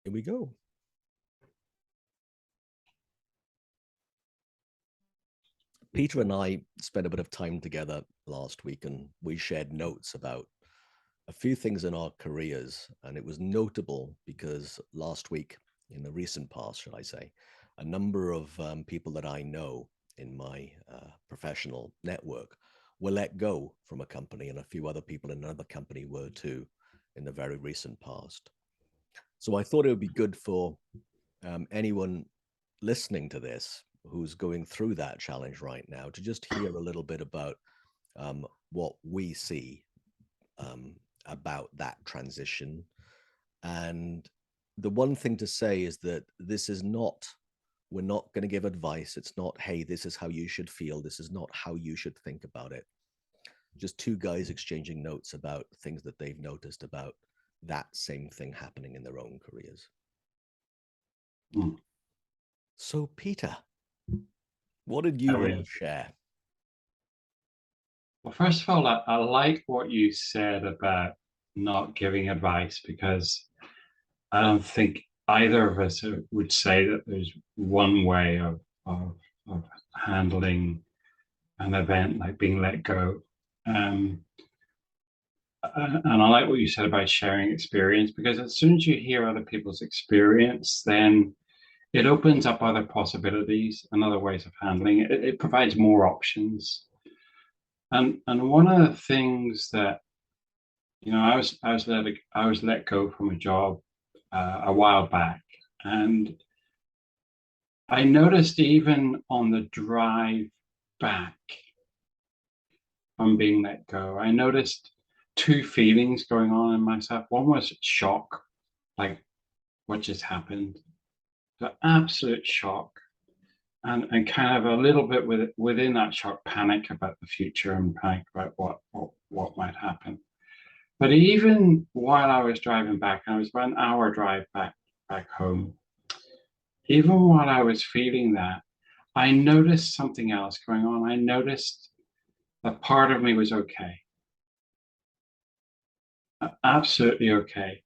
Here we go. Peter and I spent a bit of time together last week, and we shared notes about a few things in our careers. And it was notable because last week, in the recent past, should I say, a number of people that I know in my professional network were let go from a company, and a few other people in another company were too in the very recent past. So I thought it would be good for anyone listening to this who's going through that challenge right now to just hear a little bit about what we see about that transition. And the one thing to say is that this is not, we're not going to give advice. It's not, hey, this is how you should feel. This is not how you should think about it. Just two guys exchanging notes about things that they've noticed about that same thing happening in their own careers. So, Peter, what did you want to share? Well, first of all, I like what you said about not giving advice, because I don't think either of us would say that there's one way of handling an event like being let go. And I like what you said about sharing experience, because as soon as you hear other people's experience, then it opens up other possibilities and other ways of handling it. It provides more options. And one of the things that, you know, I was let go from a job a while back, and I noticed even on the drive back from being let go, I noticed two feelings going on in myself. One was shock, like what just happened, the absolute shock, and kind of a little bit within that shock, panic about the future and panic about what might happen. But even while I was driving back, and I was about an hour drive back home, even while I was feeling that, I noticed something else going on. I noticed that part of me was okay, absolutely okay.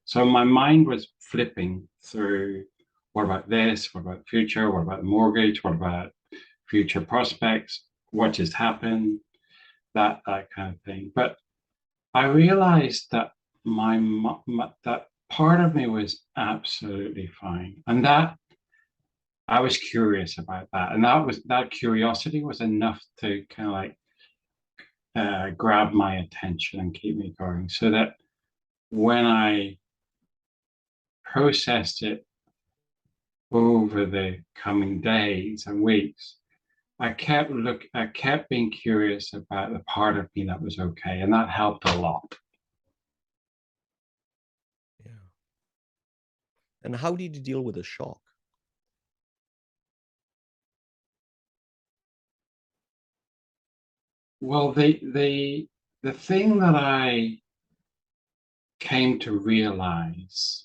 So my mind was flipping through, what about this? What about the future? What about the mortgage? What about future prospects? What just happened? That kind of thing. But I realized that that part of me was absolutely fine, and that I was curious about that, and that curiosity was enough to kind of like grab my attention and keep me going. So that when I processed it over the coming days and weeks, I kept being curious about the part of me that was okay, and that helped a lot. Yeah. And how did you deal with the shock? Well, the thing that I came to realize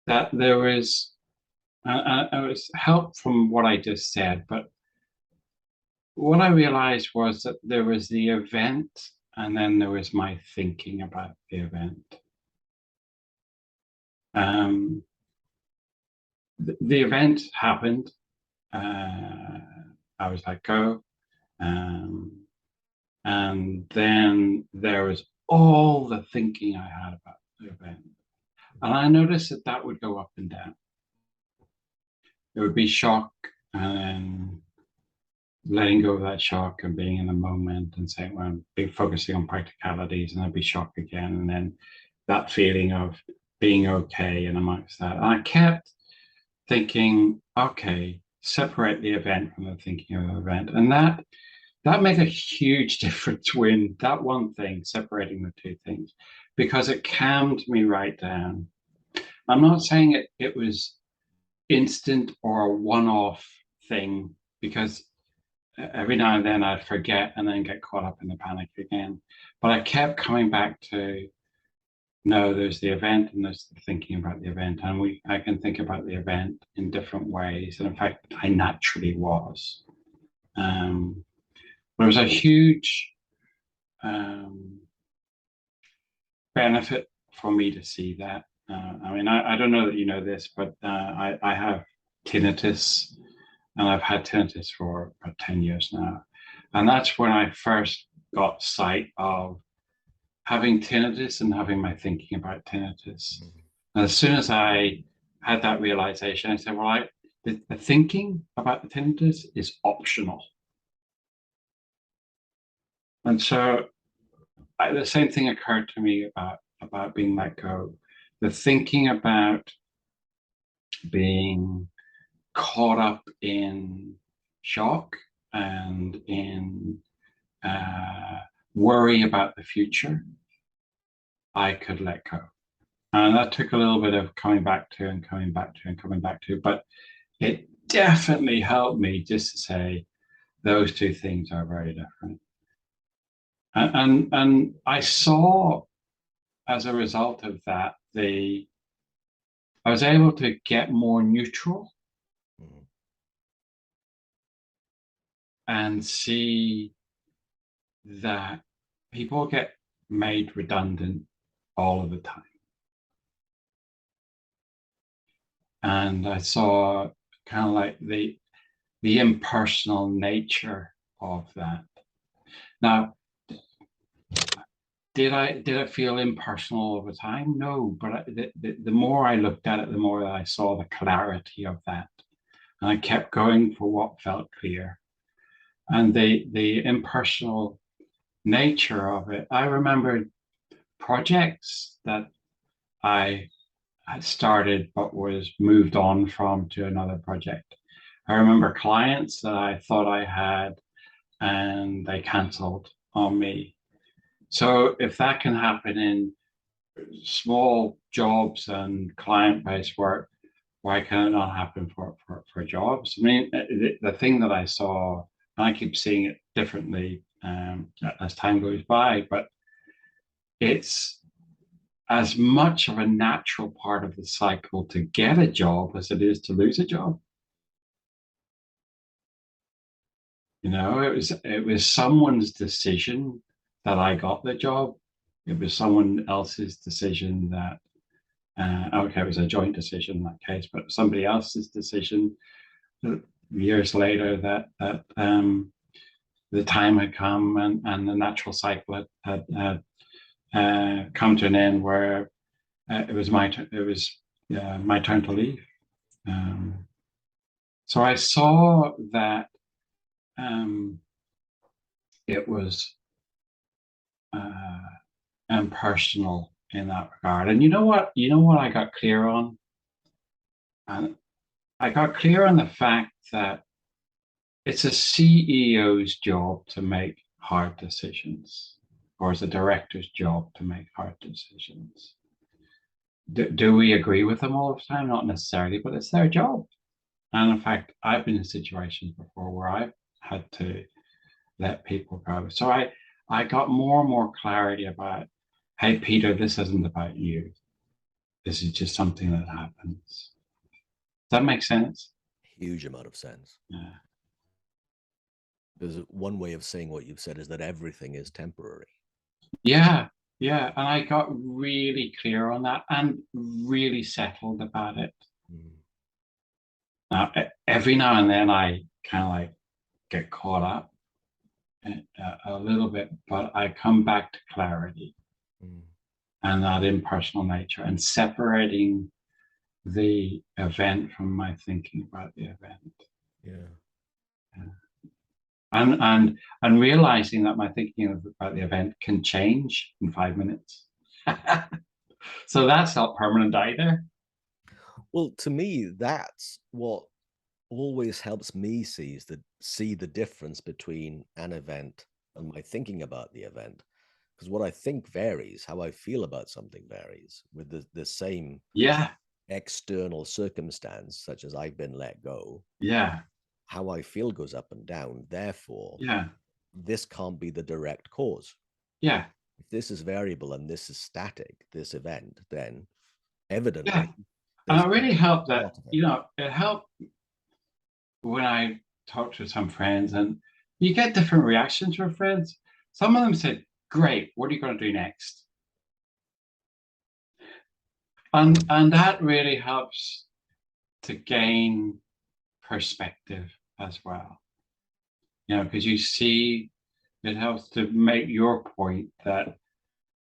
that there was, it was help from what I just said, but what I realized was that there was the event, and then there was my thinking about the event. The event happened. I was let go. And then there was all the thinking I had about the event. And I noticed that that would go up and down. There would be shock, and then letting go of that shock and being in the moment and saying, well, being focusing on practicalities, and there'd be shock again. And then that feeling of being okay and amongst that. And I kept thinking, okay, separate the event from the thinking of the event. And that made a huge difference when that one thing, separating the two things, because it calmed me right down. I'm not saying it was instant or a one-off thing, because every now and then I'd forget and then get caught up in the panic again. But I kept coming back to, no, there's the event and there's the thinking about the event. And I can think about the event in different ways. And in fact, I naturally was. There was a huge benefit for me to see that. I mean, I don't know that you know this, but I have tinnitus, and I've had tinnitus for about 10 years now. And that's when I first got sight of having tinnitus and having my thinking about tinnitus. Mhm. And as soon as I had that realization, I said, well, the thinking about the tinnitus is optional. And so the same thing occurred to me about being let go. The thinking about being caught up in shock and in uh, worry about the future, I could let go. And that took a little bit of coming back to and coming back to and coming back to, but it definitely helped me just to say those two things are very different. And I saw as a result of that, I was able to get more neutral Mhm. and see that people get made redundant all of the time. And I saw kind of like the impersonal nature of that. Now, did it feel impersonal over time? No, but the more I looked at it, the more I saw the clarity of that, and I kept going for what felt clear. And the impersonal nature of it, I remember projects that I had started but was moved on from to another project. I remember clients that I thought I had and they cancelled on me. So if that can happen in small jobs and client-based work, why can it not happen for jobs? I mean, the thing that I saw, and I keep seeing it differently as time goes by, but it's as much of a natural part of the cycle to get a job as it is to lose a job. You know, it was someone's decision that I got the job. It was someone else's decision that okay, it was a joint decision in that case, but somebody else's decision years later that the time had come and the natural cycle had come to an end where it was my turn to leave. Um, so I saw that um, it was uh, impersonal in that regard. And you know what? You know what I got clear on? And I got clear on the fact that it's a CEO's job to make hard decisions, or it's a director's job to make hard decisions. Do we agree with them all the time? Not necessarily, but it's their job. And in fact, I've been in situations before where I've had to let people go. So I got more and more clarity about, hey, Peter, this isn't about you. This is just something that happens. Does that make sense? Huge amount of sense. Yeah. Because one way of saying what you've said is that everything is temporary. Yeah. Yeah. And I got really clear on that and really settled about it. Mm. Now, every now and then I kind of like get caught up a little bit, but I come back to clarity Mm. and that impersonal nature and separating the event from my thinking about the event. Yeah. Yeah. And realizing that my thinking about the event can change in 5 minutes. So that's not permanent either. Well, to me, that's what always helps me see the difference between an event and my thinking about the event. Because what I think varies, how I feel about something varies with the same Yeah. external circumstance, such as I've been let go. Yeah. How I feel goes up and down. Therefore, Yeah. this can't be the direct cause. Yeah. If this is variable and this is static, this event, then Yeah. evidently And there's it really helped that, part of it. you know, it helped when I talked to some friends and you get different reactions from friends. Some of them said, great, what are you going to do next? And that really helps to gain perspective as well. Because you see, it helps to make your point that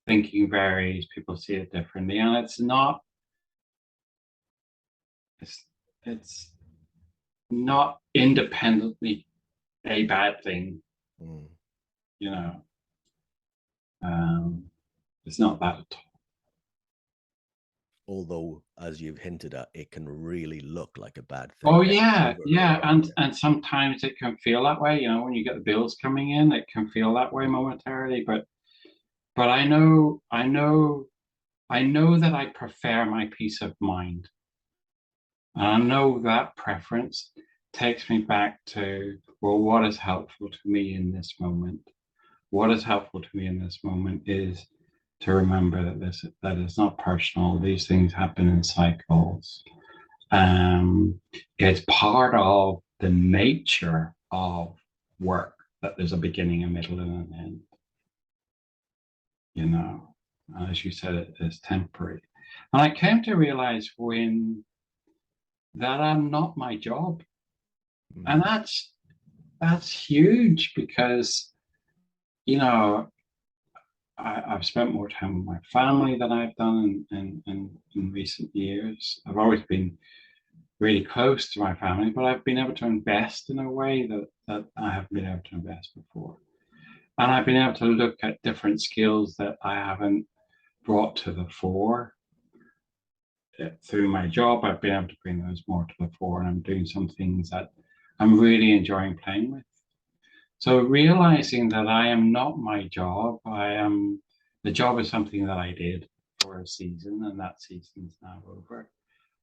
thinking varies, people see it differently, and it's not independently a bad thing. Mm. you know um it's not that at all. Although, as you've hinted at, it can really look like a bad Oh thing yeah, over and yeah, over and sometimes it can feel that way, when you get the bills coming in, it can feel that way again. momentarily, but I know that I prefer my peace of mind. And I know that preference takes me back to, well, what is helpful to me in this moment? What is helpful to me in this moment is to remember that it's not personal. These things happen in cycles. It's part of the nature of work that there's a beginning, a middle, and an end. As you said, it is temporary. And I came to realize that I'm not my job. And Mm. that's huge because, you know, I've spent more time with my family than I've done in recent years. I've always been really close to my family, but I've been able to invest in a way that I haven't been able to invest before. And I've been able to look at different skills that I haven't brought to the fore. Through my job, I've been able to bring those more to the fore, and I'm doing some things that I'm really enjoying playing with. So realizing that I am not my job, the job is something that I did for a season, and that season's now over.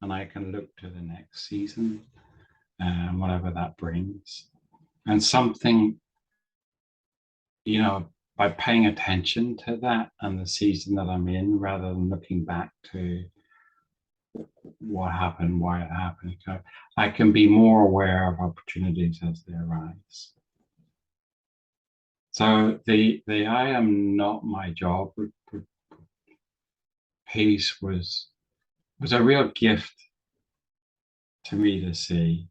And I can look to the next season, whatever that brings. And something, by paying attention to that and the season that I'm in, rather than looking back to what happened, why it happened, I can be more aware of opportunities as they arise. So the I am not my job piece was a real gift to me to see,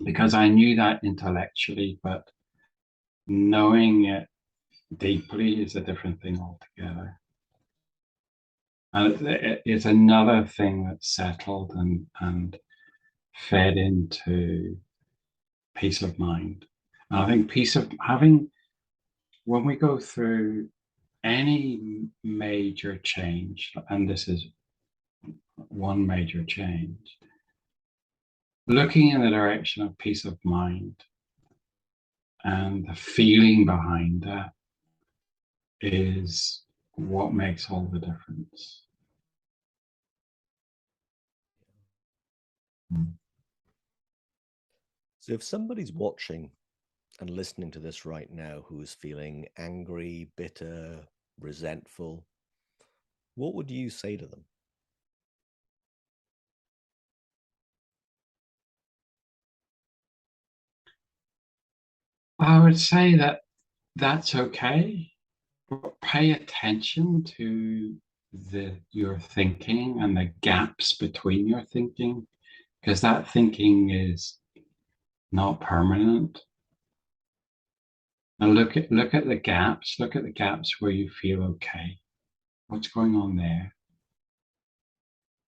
because I knew that intellectually, but knowing it deeply is a different thing altogether. And it's another thing that's settled and fed into peace of mind. And I think peace of having, when we go through any major change, and this is one major change, looking in the direction of peace of mind and the feeling behind that is what makes all the difference. So, if somebody's watching and listening to this right now who's feeling angry, bitter, resentful, what would you say to them? I would say that that's okay, but pay attention to your thinking and the gaps between your thinking, because that thinking is not permanent. And look at the gaps. Look at the gaps where you feel okay. What's going on there?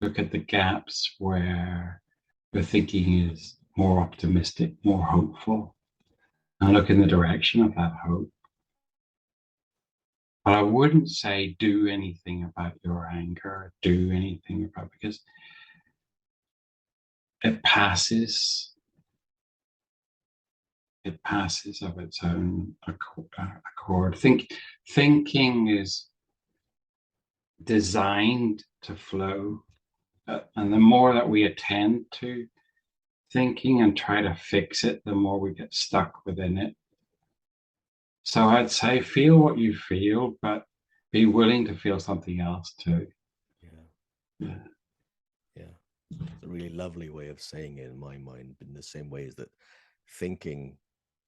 Look at the gaps where your thinking is more optimistic, more hopeful, and look in the direction of that hope. But I wouldn't say do anything about your anger, do anything about, because it passes. It passes of its own accord. Thinking is designed to flow, and the more that we attend to thinking and try to fix it, the more we get stuck within it. So I'd say feel what you feel, but be willing to feel something else too. Yeah, Yeah. yeah. It's a really lovely way of saying it in my mind, in the same way as that thinking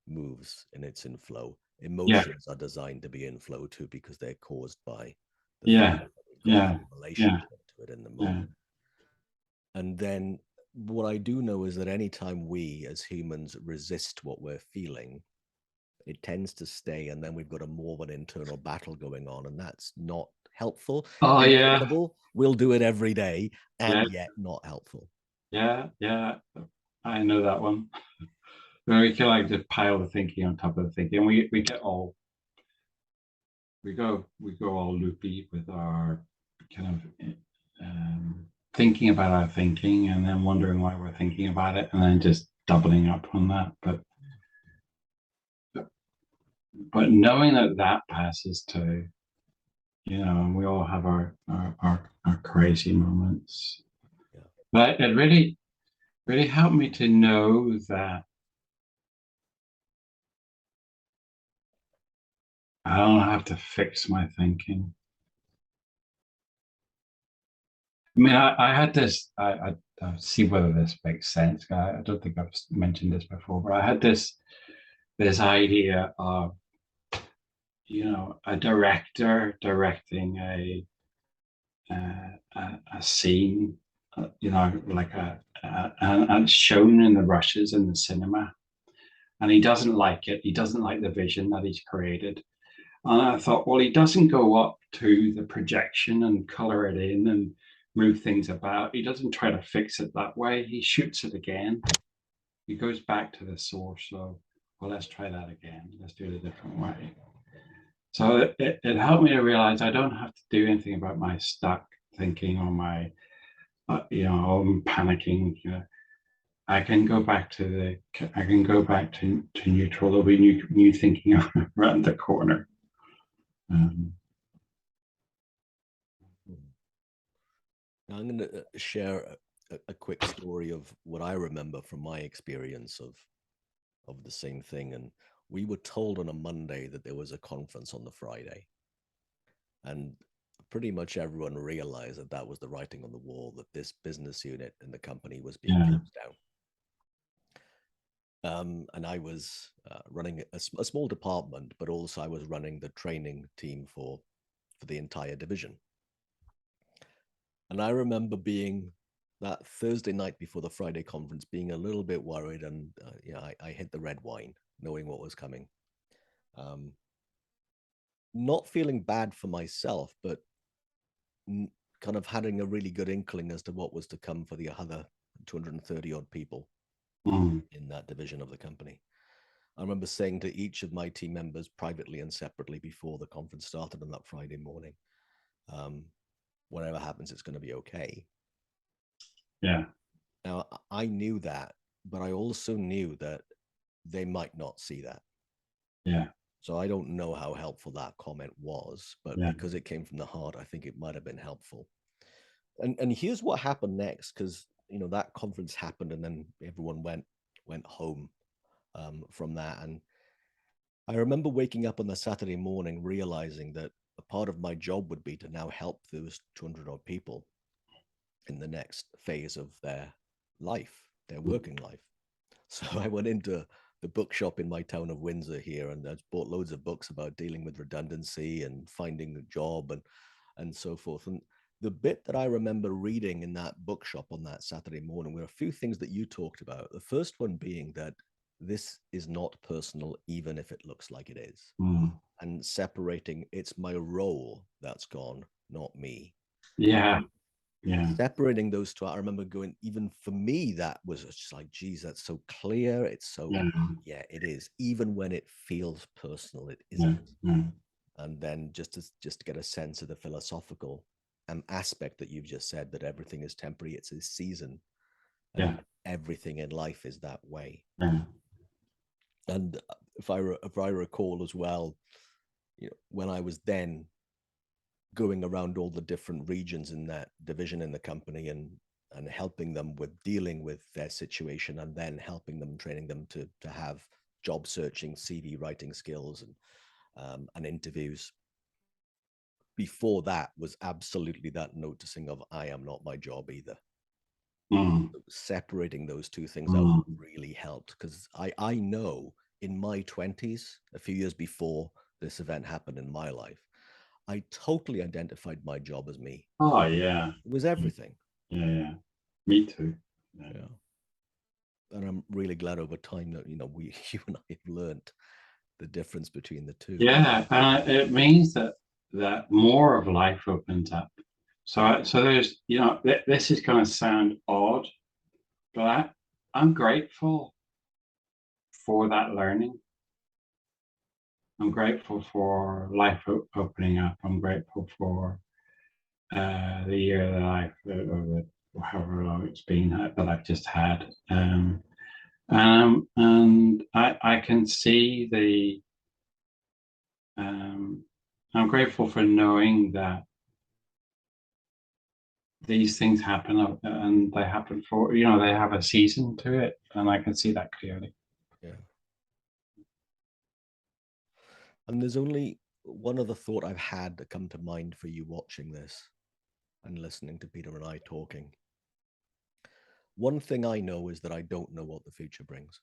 moves and it's in flow. Yeah. Emotions are designed to be in flow too because they're caused by the feeling Yeah. that got a Yeah. full Yeah. relationship to it in the Yeah. moment. And then what I do know is that anytime we as humans resist what we're feeling, it tends to stay, and then we've got a more of an internal battle going on, and that's not helpful. Oh yeah. Incredible. We'll do it every day, Yeah. and yet not helpful. Yeah. Yeah. I know that one. Where we can like just pile the thinking on top of the thinking. We get all we go all loopy with our kind of thinking about our thinking and then wondering why we're thinking about it and then just doubling up on that. But knowing that that passes too, and we all have our crazy moments. Yeah. But it really helped me to know that I don't have to fix my thinking. I mean, I had this. I see whether this makes sense. I don't think I've mentioned this before, but I had this idea of a director directing a scene, like and it's shown in the rushes in the cinema, and he doesn't like it. He doesn't like the vision that he's created. And I thought, well, he doesn't go up to the projection and color it in and move things about. He doesn't try to fix it that way. He shoots it again. He goes back to the source of, well, let's try that again. Let's do it a different way. So it helped me to realize I don't have to do anything about my stuck thinking or my, I'm panicking. I can go back to neutral. There'll be new thinking around the corner. Um, Now I'm going to share a quick story of what I remember from my experience of the same thing. And we were told on a Monday that there was a conference on the Friday, and pretty much everyone realized that that was the writing on the wall, that this business unit in the company was being yeah. closed down. And I was running a small department, but also I was running the training team for the entire division. And I remember being that Thursday night before the Friday conference, being a little bit worried, and I hit the red wine, knowing what was coming. Not feeling bad for myself, but kind of having a really good inkling as to what was to come for the other 230 odd people in that division of the company. I remember saying to each of my team members privately and separately before the conference started on that Friday morning, whatever happens, it's going to be okay. Yeah. Now, I knew that, but I also knew that they might not see that. Yeah. So I don't know how helpful that comment was, but Yeah. because it came from the heart, I think it might have been helpful. And here's what happened next, because that conference happened, and then everyone went home from that. And I remember waking up on the Saturday morning realizing that a part of my job would be to now help those 200 odd people in the next phase of their life, their working life. So I went into the bookshop in my town of Windsor here, and I bought loads of books about dealing with redundancy and finding a job and so forth. And the bit that I remember reading in that bookshop on that Saturday morning were a few things that you talked about. The first one being that this is not personal, even if it looks like it is. And separating, it's my role that's gone, not me. Yeah. Yeah. Separating those two, I remember going, even for me, that was just like, geez, that's so clear. It's so, yeah, it is. Even when it feels personal, it isn't. Yeah. And then just to get a sense of the philosophical aspect that you've just said, that everything is temporary, it's a season, and Yeah. everything in life is that way. Yeah. And if I recall as well, when I was then going around all the different regions in that division in the company and helping them with dealing with their situation, and then helping them, training them to have job searching, CV writing skills and interviews. Before that was absolutely that noticing of, I am not my job either. Separating those two things out really helped, because I know in my 20s, a few years before this event happened in my life, I totally identified my job as me. Oh yeah. It was everything. Yeah, yeah. Me too. Yeah. Yeah. And I'm really glad over time that, we, you and I have learned the difference between the two. Yeah, and it means that more of life opens up. So there's, this is going to sound odd, but I'm grateful for that learning. I'm grateful for life opening up. I'm grateful for the year that or however long it's been that I've just had. And I can see I'm grateful for knowing that these things happen and they happen for, they have a season to it. And I can see that clearly. Yeah. And there's only one other thought I've had that come to mind for you watching this and listening to Peter and I talking. One thing I know is that I don't know what the future brings.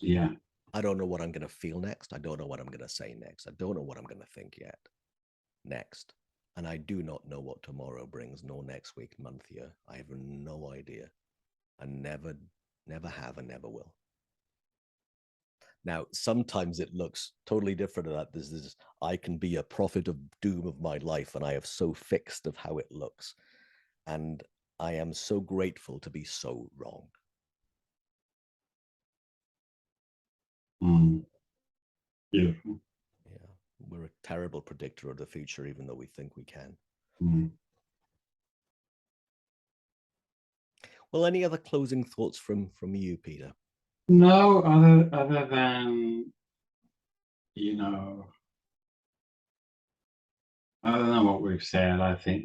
Yeah. I don't know what I'm going to feel next. I don't know what I'm going to say next. I don't know what I'm going to think yet next. And I do not know what tomorrow brings, nor next week, month, year. I have no idea. I never have and never will. Now, sometimes it looks totally different. That there's this, I can be a prophet of doom of my life, and I have so fixed of how it looks. And I am so grateful to be so wrong. Beautiful. Yeah. We're a terrible predictor of the future, even though we think we can. Mm. Well, any other closing thoughts from you, Peter? No, other than, you know, other than what we've said, I think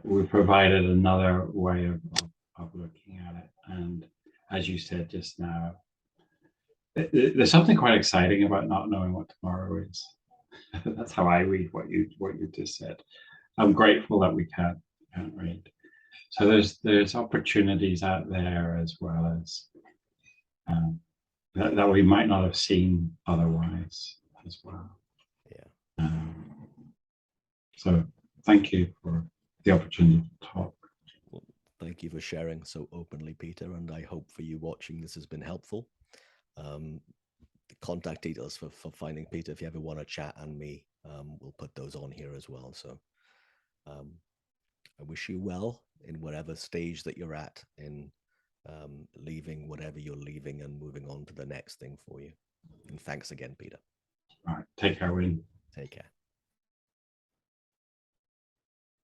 we provided another way of looking at it. And as you said just now, there's something quite exciting about not knowing what tomorrow is. That's how I read what you just said. I'm grateful that we can't read. So there's opportunities out there as well as that we might not have seen otherwise as well. Yeah. So thank you for the opportunity to talk. Well, thank you for sharing so openly, Peter. And I hope for you watching this has been helpful. The contact details for finding Peter, if you ever want to chat, and me, we'll put those on here as well. So I wish you well in whatever stage that you're at in leaving whatever you're leaving and moving on to the next thing for you. And thanks again, Peter. All right, take care, Wayne. Take care.